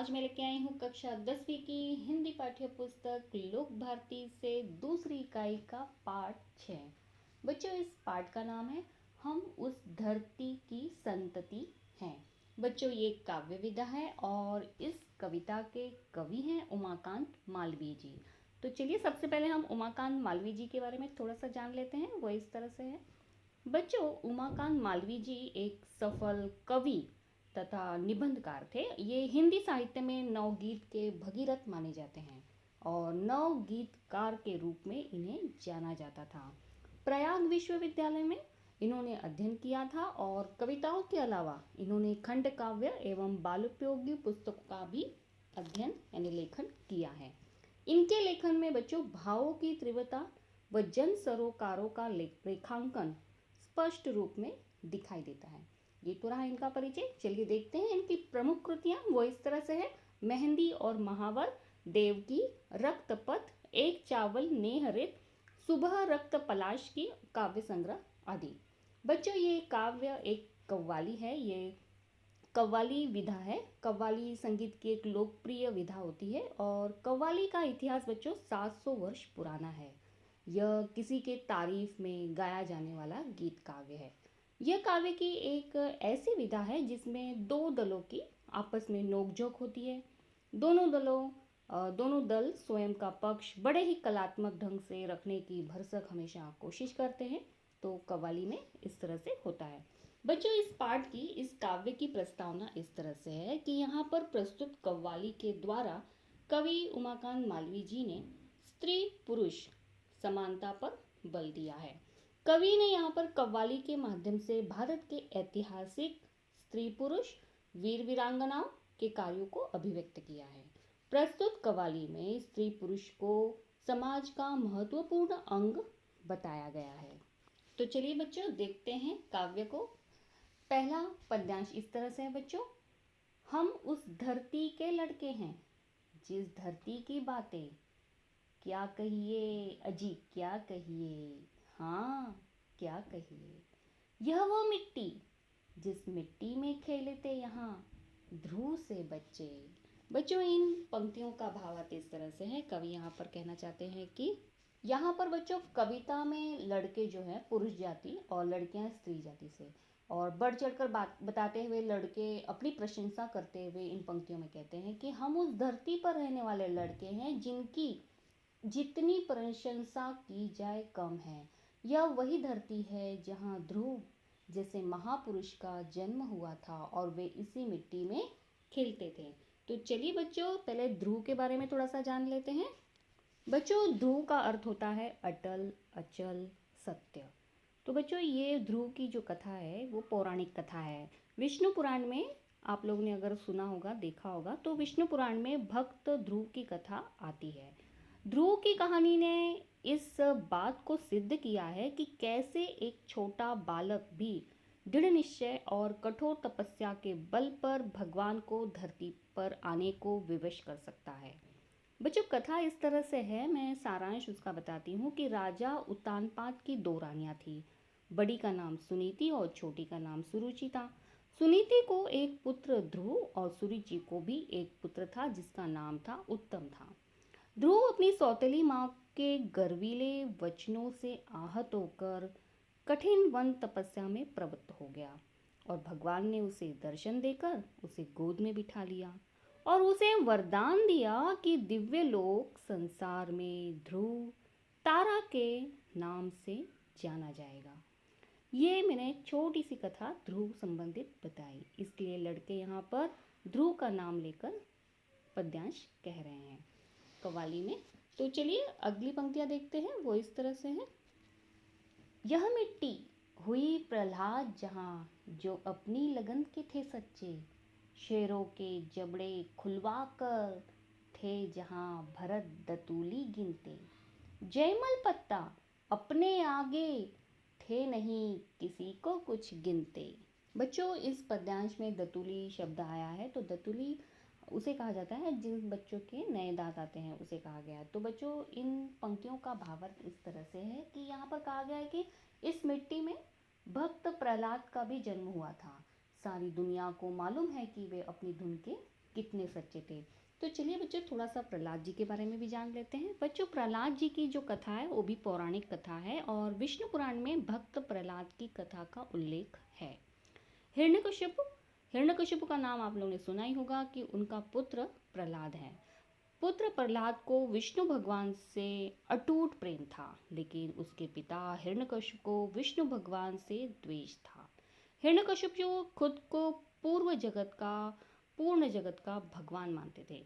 आज मैं लेके आई हूँ कक्षा 10वीं की हिंदी पाठ्य पुस्तक लोक भारती से दूसरी इकाई का पाठ 6। बच्चों, इस पाठ का नाम है हम उस धरती की संतति हैं। बच्चों, ये काव्य विधा है और इस कविता के कवि हैं उमाकांत मालवीय जी। तो चलिए सबसे पहले हम उमाकांत मालवीय जी के बारे में थोड़ा सा जान लेते हैं। वो इस तरह से है। बच्चों, उमाकांत मालवीय जी एक सफल कवि तथा निबंधकार थे। ये हिंदी साहित्य में नवगीत के भगीरथ माने जाते हैं और नवगीतकार के रूप में इन्हें जाना जाता था। प्रयाग विश्वविद्यालय में इन्होंने अध्ययन किया था और कविताओं के अलावा इन्होंने खंड काव्य एवं बालोपयोगी पुस्तकों का भी अध्ययन यानी लेखन किया है। इनके लेखन में बच्चों भावों की तीव्रता व जन सरोकारों का रेखांकन स्पष्ट रूप में दिखाई देता है। ये तो रहा इनका परिचय। चलिए देखते हैं इनकी प्रमुख कृतियां। वो इस तरह से है। मेहंदी और महावर, देवकी, रक्तपथ, एक चावल नेहरित, सुबह रक्त पलाश की काव्य संग्रह आदि। बच्चों, ये काव्य एक कव्वाली है। ये कव्वाली विधा है। कव्वाली संगीत की एक लोकप्रिय विधा होती है और कव्वाली का इतिहास बच्चों 700 वर्ष पुराना है। यह किसी के तारीफ में गाया जाने वाला गीत काव्य है। यह काव्य की एक ऐसी विधा है जिसमें दो दलों की आपस में नोकझोंक होती है। दोनों दल स्वयं का पक्ष बड़े ही कलात्मक ढंग से रखने की भरसक हमेशा कोशिश करते हैं। तो कव्वाली में इस तरह से होता है। बच्चों, इस पाठ की इस काव्य की प्रस्तावना इस तरह से है कि यहाँ पर प्रस्तुत कव्वाली के द्वारा कवि उमाकांत मालवीय जी ने स्त्री पुरुष समानता पर बल दिया है। कवि ने यहाँ पर कव्वाली के माध्यम से भारत के ऐतिहासिक स्त्री पुरुष वीर वीरांगनाओं के कार्यों को अभिव्यक्त किया है। प्रस्तुत कव्वाली में स्त्री पुरुष को समाज का महत्वपूर्ण अंग बताया गया है। तो चलिए बच्चों देखते हैं काव्य को। पहला पद्यांश इस तरह से है बच्चों। हम उस धरती के लड़के हैं जिस धरती की बातें क्या कहिए अजी क्या कहिए, हाँ क्या कहिए। यह वो मिट्टी जिस मिट्टी में खेलते यहाँ ध्रुव से बच्चे। बच्चों, इन पंक्तियों का भावार्थ इस तरह से है। कवि यहाँ पर कहना चाहते हैं कि यहाँ पर बच्चों कविता में लड़के जो है पुरुष जाति और लड़कियां स्त्री जाति से, और बढ़ चढ़कर बात बताते हुए लड़के अपनी प्रशंसा करते हुए इन पंक्तियों में कहते हैं कि हम उस धरती पर रहने वाले लड़के हैं जिनकी जितनी प्रशंसा की जाए कम है। यह वही धरती है जहाँ ध्रुव जैसे महापुरुष का जन्म हुआ था और वे इसी मिट्टी में खेलते थे। तो चलिए बच्चों पहले ध्रुव के बारे में थोड़ा सा जान लेते हैं। बच्चों, ध्रुव का अर्थ होता है अटल, अचल, सत्य। तो बच्चों, ये ध्रुव की जो कथा है वो पौराणिक कथा है। विष्णु पुराण में आप लोगों ने अगर सुना होगा, देखा होगा, तो विष्णु पुराण में भक्त ध्रुव की कथा आती है। ध्रुव की कहानी ने इस बात को सिद्ध किया है कि कैसे एक छोटा बालक भी दृढ़ निश्चय और कठोर तपस्या के बल पर भगवान को धरती पर आने को विवश कर सकता है। बच्चों, कथा इस तरह से है, मैं सारांश उसका बताती हूँ कि राजा उत्तानपाद की दो रानियाँ थी। बड़ी का नाम सुनीति और छोटी का नाम सुरुचि था। सुनीति को एक पुत्र ध्रुव और सुरुचि को भी एक पुत्र था जिसका नाम था उत्तम था। ध्रुव अपनी सौतेली माँ के गर्वीले वचनों से आहत होकर कठिन वन तपस्या में प्रवृत्त हो गया और भगवान ने उसे दर्शन देकर उसे गोद में बिठा लिया और उसे वरदान दिया कि दिव्य लोक संसार में ध्रुव तारा के नाम से जाना जाएगा। ये मैंने एक छोटी सी कथा ध्रुव संबंधित बताई, इसलिए लड़के यहाँ पर ध्रुव का नाम लेकर पद्यांश कह रहे हैं कव्वाली में। तो चलिए अगली पंक्तियाँ देखते हैं। वो इस तरह से है। यह मिट्टी हुई प्रहलाद जहाँ जो अपनी लगन के थे सच्चे, शेरों के जबड़े खुलवा कर थे जहाँ भरत दतूली गिनते, जयमल पत्ता अपने आगे थे नहीं किसी को कुछ गिनते। बच्चों, इस पद्यांश में दतूली शब्द आया है। तो दतूली उसे कहा जाता है जिन बच्चों के नए दांत आते हैं, उसे कहा गया है। तो बच्चों, इन पंक्तियों का भावार्थ इस तरह से है कि यहाँ पर कहा गया है कि इस मिट्टी में भक्त प्रहलाद का भी जन्म हुआ था। सारी दुनिया को मालूम है कि वे अपनी धुन के कितने सच्चे थे। तो चलिए बच्चों थोड़ा सा प्रहलाद जी के बारे में भी जान लेते हैं। बच्चों प्रहलाद जी की जो कथा है वो भी पौराणिक कथा है और विष्णु पुराण में भक्त प्रहलाद की कथा का उल्लेख है। हिरण्यकशिपु हिरण्यकशिपु का नाम आप लोगों ने सुना ही होगा कि उनका पुत्र प्रहलाद है। पुत्र प्रहलाद को विष्णु भगवान से अटूट प्रेम था, लेकिन उसके पिता हिरण्यकशिपु को विष्णु भगवान से द्वेष था। हिरण्यकशिपु जो खुद को पूर्ण जगत का भगवान मानते थे।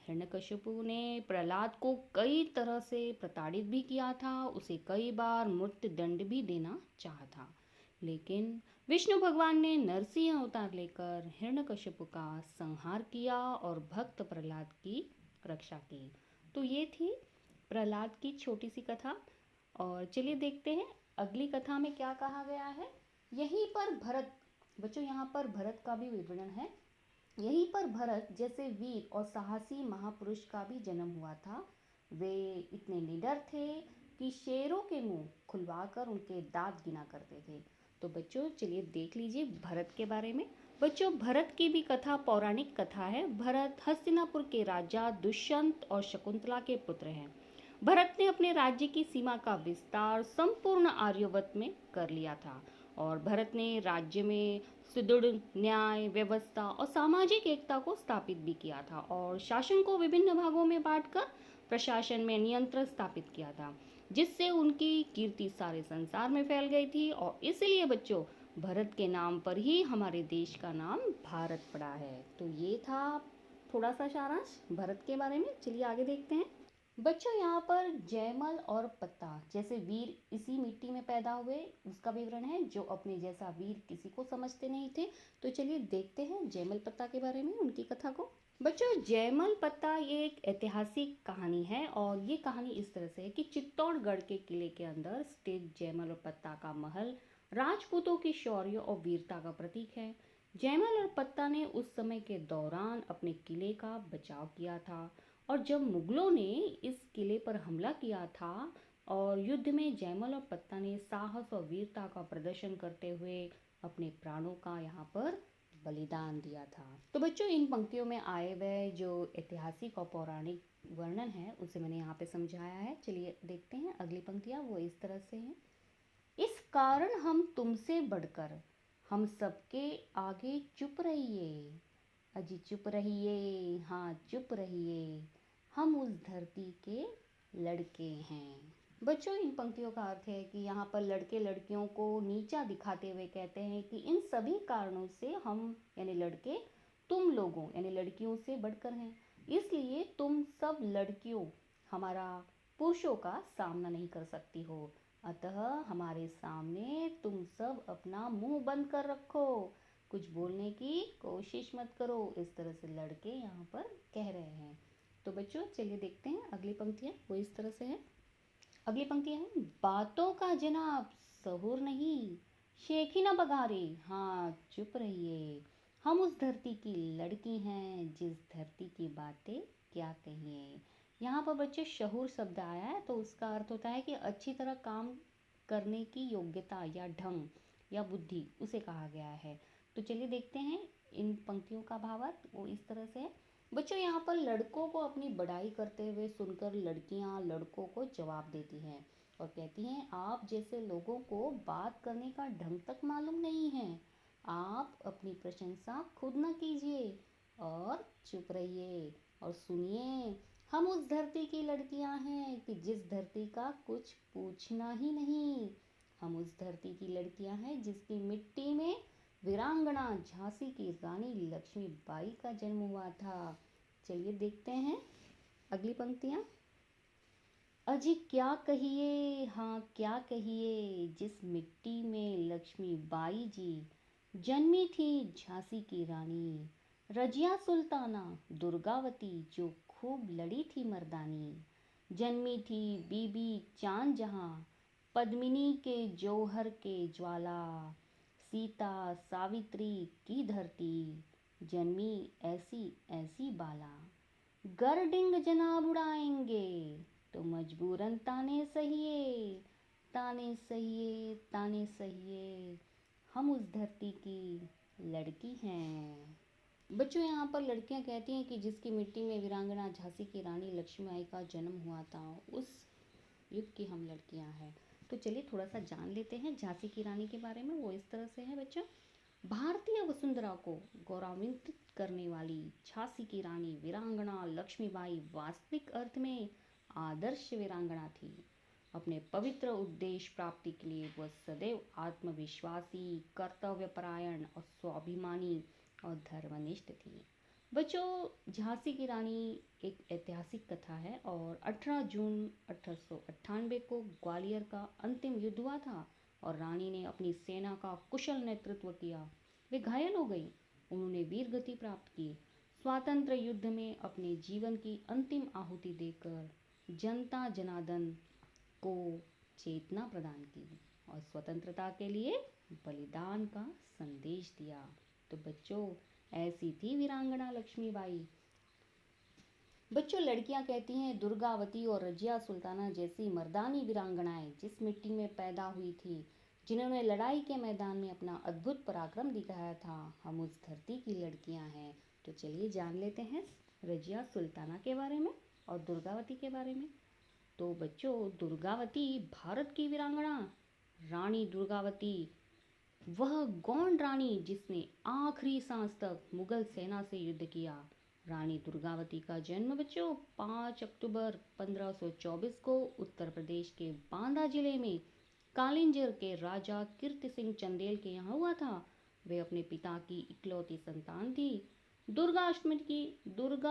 हिरण्यकशिपु ने प्रहलाद को कई तरह से प्रताड़ित भी किया था, उसे कई बार मृत्यु दंड भी देना चाहा था। लेकिन विष्णु भगवान ने नरसिंह अवतार लेकर हिरण्यकशिपु का संहार किया और भक्त प्रहलाद की रक्षा की। तो ये थी प्रहलाद की छोटी सी कथा। और चलिए देखते हैं अगली कथा में क्या कहा गया है। यहीं पर भरत, बच्चों यहाँ पर भरत का भी विवरण है। यहीं पर भरत जैसे वीर और साहसी महापुरुष का भी जन्म हुआ था। वे इतने निडर थे कि शेरों के मुंह खुलवाकर उनके दांत गिना करते थे। तो बच्चों चलिए देख लीजिए भरत के बारे में। बच्चों भरत की भी कथा पौराणिक कथा है। भरत हस्तिनापुर के राजा दुष्यंत और शकुंतला के पुत्र हैं। भरत ने अपने राज्य की सीमा का विस्तार संपूर्ण आर्यवत में कर लिया था और भरत ने राज्य में सुदृढ़ न्याय व्यवस्था और सामाजिक एकता को स्थापित भी किया था और शासन को विभिन्न भागों में बांटकर प्रशासन में नियंत्रण स्थापित किया था, जिससे उनकी कीर्ति सारे संसार में फैल गई थी। और इसलिए बच्चों भरत के नाम पर ही हमारे देश का नाम भारत पड़ा है। तो ये था थोड़ा सा सारांश भरत के बारे में। चलिए आगे देखते हैं। बच्चों यहाँ पर जयमल और पत्ता जैसे वीर इसी मिट्टी में पैदा हुए उसका विवरण है, जो अपने जैसा वीर किसी को समझते नहीं थे। तो चलिए देखते हैं जयमल पत्ता के बारे में, उनकी कथा को। बच्चों जयमल पत्ता ये एक ऐतिहासिक कहानी है और ये कहानी इस तरह से है कि चित्तौड़गढ़ के किले के अंदर स्थित जयमल और पत्ता का महल राजपूतों की शौर्य और वीरता का प्रतीक है। जयमल और पत्ता ने उस समय के दौरान अपने किले का बचाव किया था और जब मुगलों ने इस किले पर हमला किया था और युद्ध में जयमल और पत्ता ने साहस और वीरता का प्रदर्शन करते हुए अपने प्राणों का यहाँ पर बलिदान दिया था। तो बच्चों इन पंक्तियों में आए हुए जो ऐतिहासिक और पौराणिक वर्णन है उसे मैंने यहाँ पे समझाया है। चलिए देखते हैं अगली पंक्तियाँ, वो इस तरह से हैं। इस कारण हम तुमसे बढ़कर हम सबके आगे चुप रहिए, अजी चुप रहिए, हाँ चुप रहिए, हम उस धरती के लड़के हैं। बच्चों इन पंक्तियों का अर्थ है कि यहाँ पर लड़के लड़कियों को नीचा दिखाते हुए कहते हैं कि इन सभी कारणों से हम यानी लड़के तुम लोगों यानी लड़कियों से बढ़कर हैं, इसलिए तुम सब लड़कियों हमारा पुरुषों का सामना नहीं कर सकती हो, अतः हमारे सामने तुम सब अपना मुंह बंद कर रखो, कुछ बोलने की कोशिश मत करो। इस तरह से लड़के यहाँ पर कह रहे हैं। तो बच्चों चलिए देखते हैं अगली पंक्तियाँ, वो इस तरह से है। अगली पंक्तियाँ हैं, बातों का जनाब सहूर नहीं, शेखी ना बघारे, हाँ चुप रहिए, हम उस धरती की लड़की हैं जिस धरती की बातें क्या कहिए। यहाँ पर बच्चे शहूर शब्द आया है तो उसका अर्थ होता है कि अच्छी तरह काम करने की योग्यता या ढंग या बुद्धि उसे कहा गया है। तो चलिए देखते हैं इन पंक्तियों का भावार्थ, वो इस तरह से है। बच्चों यहाँ पर लड़कों को अपनी बड़ाई करते हुए सुनकर लड़कियाँ लड़कों को जवाब देती हैं और कहती हैं आप जैसे लोगों को बात करने का ढंग तक मालूम नहीं है, आप अपनी प्रशंसा खुद न कीजिए और चुप रहिए और सुनिए, हम उस धरती की लड़कियां हैं कि जिस धरती का कुछ पूछना ही नहीं। हम उस धरती की लड़कियां हैं जिसकी मिट्टी में वीरांगना झांसी की रानी लक्ष्मीबाई का जन्म हुआ था। चलिए देखते हैं अगली पंक्तियाँ। अजी क्या कहिए, हाँ क्या कहिए, जिस मिट्टी में लक्ष्मीबाई जी जन्मी थी झांसी की रानी, रजिया सुल्ताना दुर्गावती जो खूब लड़ी थी मर्दानी, जन्मी थी बीबी चांद जहाँ पद्मिनी के जौहर के ज्वाला, सीता सावित्री की धरती जन्मी ऐसी ऐसी बाला, गर्डिंग जनाब उड़ाएंगे तो मजबूरन ताने सहिए, ताने सहिए, ताने सहिए, हम उस धरती की लड़की हैं। बच्चों यहाँ पर लड़कियाँ कहती हैं कि जिसकी मिट्टी में वीरांगना झांसी की रानी लक्ष्मीबाई का जन्म हुआ था, उस युग की हम लड़कियाँ हैं। तो चलिए थोड़ा सा जान लेते हैं झांसी की रानी के बारे में। वो इस तरह से है बच्चों। भारतीय वसुंधरा को गौरवान्वित करने वाली झांसी की रानी वीरांगना लक्ष्मीबाई वास्तविक अर्थ में आदर्श वीरांगना थी। अपने पवित्र उद्देश्य प्राप्ति के लिए वह सदैव आत्मविश्वासी, कर्तव्यपरायण और स्वाभिमानी और धर्मनिष्ठ थी। बच्चों, झांसी की रानी एक ऐतिहासिक कथा है और 18 जून 1898 को ग्वालियर का अंतिम युद्ध हुआ था और रानी ने अपनी सेना का कुशल नेतृत्व किया। वे घायल हो गई। उन्होंने वीर गति प्राप्त की। स्वातंत्र्य युद्ध में अपने जीवन की अंतिम आहुति देकर जनता जनार्दन को चेतना प्रदान की और स्वतंत्रता के लिए बलिदान का संदेश दिया। तो बच्चों, ऐसी थी वीरांगना लक्ष्मीबाई। बच्चों, लड़कियां कहती हैं दुर्गावती और रजिया सुल्ताना जैसी मर्दानी वीरांगनाएं जिस मिट्टी में पैदा हुई थी, जिन्होंने लड़ाई के मैदान में अपना अद्भुत पराक्रम दिखाया था, हम उस धरती की लड़कियां हैं। तो चलिए जान लेते हैं रजिया सुल्ताना के बारे में और दुर्गावती के बारे में। तो बच्चों, दुर्गावती भारत की वीरांगना रानी दुर्गावती, वह गौंड रानी जिसने आखिरी सांस तक मुगल सेना से युद्ध किया। रानी दुर्गावती का जन्म बच्चों 5 अक्टूबर 1524 को उत्तर प्रदेश के बांदा जिले में कालिंजर के राजा कीर्ति सिंह चंदेल के यहाँ हुआ था। वे अपने पिता की इकलौती संतान थी। दुर्गा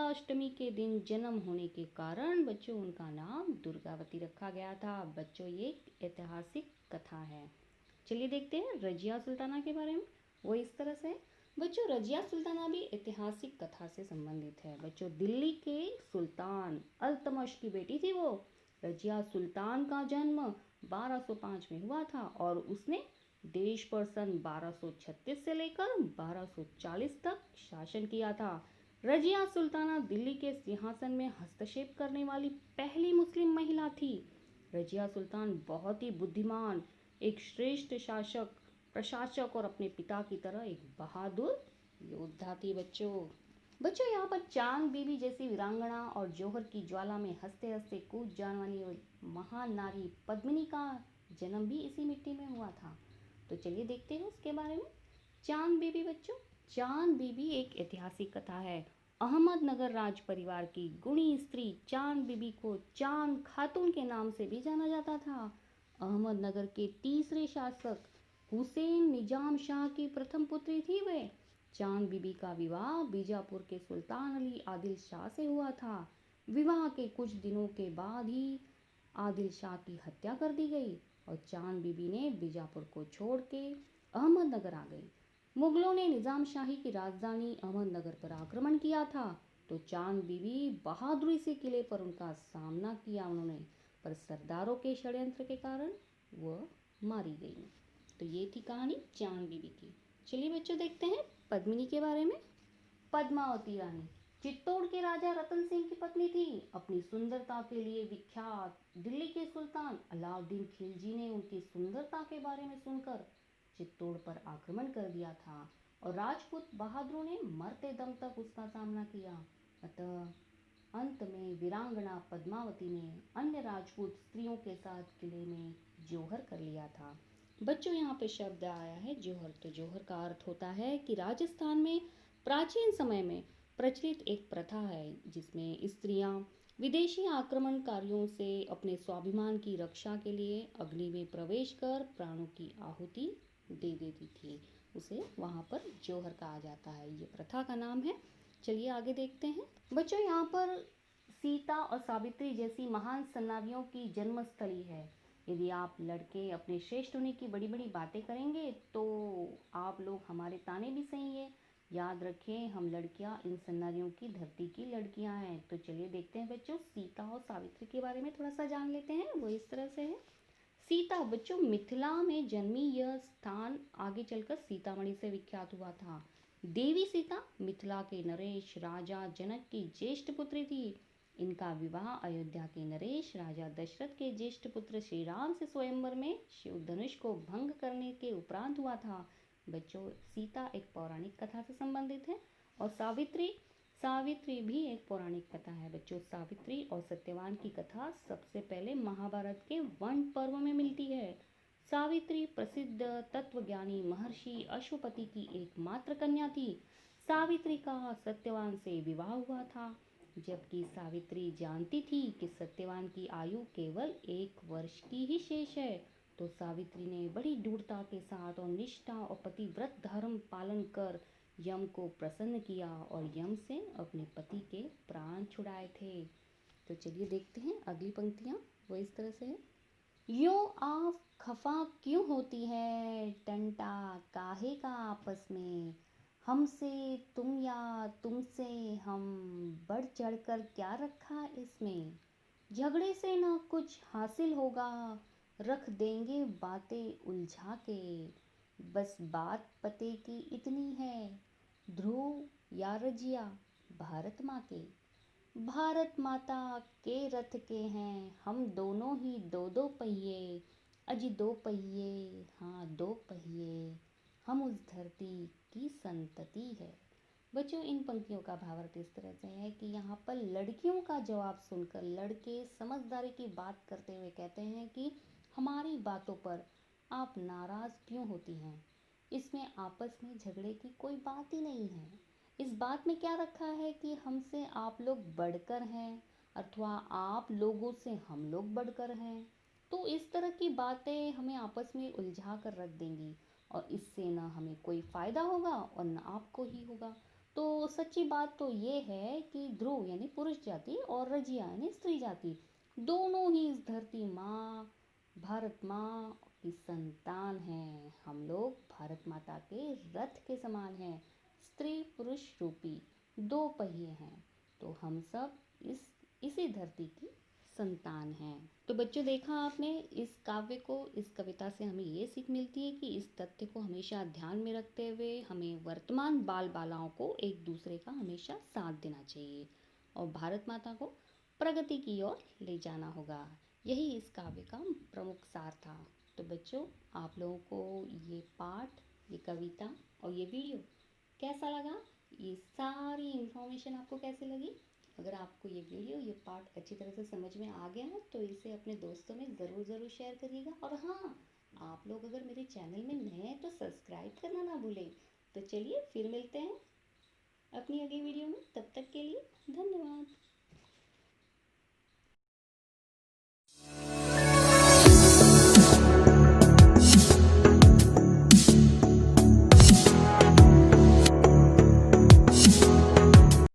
अष्टमी के दिन जन्म होने के कारण बच्चों उनका नाम दुर्गावती रखा गया था। बच्चों, ये एक ऐतिहासिक कथा है। चलिए देखते हैं रजिया सुल्ताना के बारे में। वो इस तरह से है। बच्चों, रजिया सुल्ताना भी ऐतिहासिक कथा से संबंधित है। बच्चों, दिल्ली के सुल्तान अल्तमश की बेटी थी वो। रजिया सुल्तान का जन्म 1205 में हुआ था और उसने देश पर सन 1236 से लेकर 1240 तक शासन किया था। रजिया सुल्ताना दिल्ली के सिंहासन में हस्तक्षेप करने वाली पहली मुस्लिम महिला थी। रजिया सुल्तान बहुत ही बुद्धिमान, एक श्रेष्ठ शासक, प्रशासक और अपने पिता की तरह एक बहादुर योद्धा थी। बच्चों, यहाँ पर चांद बीबी जैसी वीरांगना और जौहर की ज्वाला में हंसते हंसते कूद जाने वाली महान नारी पद्मिनी का जन्म भी इसी मिट्टी में हुआ था। तो चलिए देखते हैं उसके बारे में। चांद बीबी बच्चों, चांद बीबी एक ऐतिहासिक कथा है। अहमदनगर राज परिवार की गुणी स्त्री चांद बीबी को चांद खातून के नाम से भी जाना जाता था। अहमदनगर के तीसरे शासक हुसैन निजाम शाह की प्रथम पुत्री थी वे। चांद बीबी का विवाह बीजापुर के सुल्तान अली आदिल शाह से हुआ था। विवाह के कुछ दिनों के बाद ही आदिल शाह की हत्या कर दी गई और चांद बीबी ने बीजापुर को छोड़ के अहमदनगर आ गई। मुगलों ने निजाम शाही की राजधानी अहमदनगर पर आक्रमण किया था, तो चांद बीबी बहादुरी से किले पर उनका सामना किया उन्होंने, पर सरदारों के षड्यंत्र के कारण वह मारी गई। तो ये थी कहानी चांद बीबी की। चलिए बच्चों देखते हैं पद्मिनी के बारे में। पद्मावती रानी चित्तौड़ के राजा रतन सिंह की पत्नी थी। अपनी सुंदरता के लिए विख्यात दिल्ली के सुल्तान अलाउद्दीन खिलजी ने उनकी सुंदरता के बारे में सुनकर चित्तौड़ पर आक्रमण कर दिया था और राजपूत बहादुरों ने मरते दम तक उसका सामना किया। अतः अंत में वीरांगना पद्मावती ने अन्य राजपूत स्त्रियों के साथ किले में जौहर कर लिया था। बच्चों, यहाँ पे शब्द आया है जौहर। तो जौहर का अर्थ होता है कि राजस्थान में प्राचीन समय में प्रचलित एक प्रथा है जिसमें स्त्रियां विदेशी आक्रमणकारियों से अपने स्वाभिमान की रक्षा के लिए अग्नि में प्रवेश कर प्राणों की आहुति दे देती थी। उसे वहाँ पर जौहर कहा जाता है। ये प्रथा का नाम है। चलिए आगे देखते हैं। बच्चों, यहाँ पर सीता और सावित्री जैसी महान सेनानियों की जन्मस्थली है। यदि आप लड़के अपने श्रेष्ठ होने की बड़ी बड़ी बातें करेंगे तो आप लोग हमारे ताने भी सही है। याद रखें, हम लड़कियां इन सेनानियों की धरती की लड़कियां हैं। तो चलिए देखते हैं बच्चों सीता और सावित्री के बारे में थोड़ा सा जान लेते हैं। वो इस तरह से है। सीता बच्चों मिथिला में जन्मी। यह स्थान आगे चलकर सीतामढ़ी से विख्यात हुआ था। देवी सीता मिथिला के नरेश राजा जनक की ज्येष्ठ पुत्री थी। इनका विवाह अयोध्या के नरेश राजा दशरथ के ज्येष्ठ पुत्र श्री राम से स्वयंवर में शिव धनुष को भंग करने के उपरांत हुआ था। बच्चों, सीता एक पौराणिक कथा से संबंधित है और सावित्री, सावित्री भी एक पौराणिक कथा है बच्चों। सावित्री और सत्यवान की कथा सबसे पहले महाभारत के वन पर्व में मिलती है। सावित्री प्रसिद्ध तत्वज्ञानी महर्षि अश्वपति की एकमात्र कन्या थी। सावित्री का सत्यवान से विवाह हुआ था, जबकि सावित्री जानती थी कि सत्यवान की आयु केवल 1 वर्ष की ही शेष है। तो सावित्री ने बड़ी दृढ़ता के साथ और निष्ठा और पतिव्रत धर्म पालन कर यम को प्रसन्न किया और यम से अपने पति के प्राण छुड़ाए थे। तो चलिए देखते हैं अगली पंक्तियाँ। वो इस तरह से है, यूं आप खफा क्यों होती है, टंटा काहे का आपस में, हमसे तुम या तुमसे हम, बढ़ चढ़ कर क्या रखा इसमें, झगड़े से ना कुछ हासिल होगा, रख देंगे बातें उलझा के, बस बात पते की इतनी है, ध्रुव या रजिया भारत माँ के, भारत माता के रथ के हैं हम दोनों ही दो दो पहिए, अजी दो पहिए, हाँ दो पहिए, हम उस धरती की संतति है। बच्चों इन पंक्तियों का भावार्थ इस तरह से है कि यहाँ पर लड़कियों का जवाब सुनकर लड़के समझदारी की बात करते हुए कहते हैं कि हमारी बातों पर आप नाराज़ क्यों होती हैं, इसमें आपस में झगड़े की कोई बात ही नहीं है। इस बात में क्या रखा है कि हमसे आप लोग बढ़कर हैं अथवा आप लोगों से हम लोग बढ़कर हैं। तो इस तरह की बातें हमें आपस में उलझा कर रख देंगी और इससे ना हमें कोई फ़ायदा होगा और ना आपको ही होगा। तो सच्ची बात तो ये है कि ध्रुव यानी पुरुष जाति और रजिया यानी स्त्री जाति दोनों ही इस धरती माँ भारत माँ की संतान हैं। हम लोग भारत माता के रथ के समान हैं, स्त्री पुरुष रूपी दो पहिए हैं। तो हम सब इसी धरती की संतान हैं। तो बच्चों देखा आपने इस काव्य को, इस कविता से हमें ये सीख मिलती है कि इस तथ्य को हमेशा ध्यान में रखते हुए हमें वर्तमान बाल बालाओं को एक दूसरे का हमेशा साथ देना चाहिए और भारत माता को प्रगति की ओर ले जाना होगा। यही इस काव्य का प्रमुख सार था। तो बच्चों आप लोगों को ये पाठ, ये कविता और ये वीडियो कैसा लगा, ये सारी इन्फॉर्मेशन आपको कैसे लगी? अगर आपको ये वीडियो, ये पार्ट अच्छी तरह से समझ में आ गया है तो इसे अपने दोस्तों में ज़रूर शेयर करिएगा। और हाँ, आप लोग अगर मेरे चैनल में नए हैं तो सब्सक्राइब करना ना भूलें। तो चलिए फिर मिलते हैं अपनी अगली वीडियो में, तब तक के लिए धन्यवाद।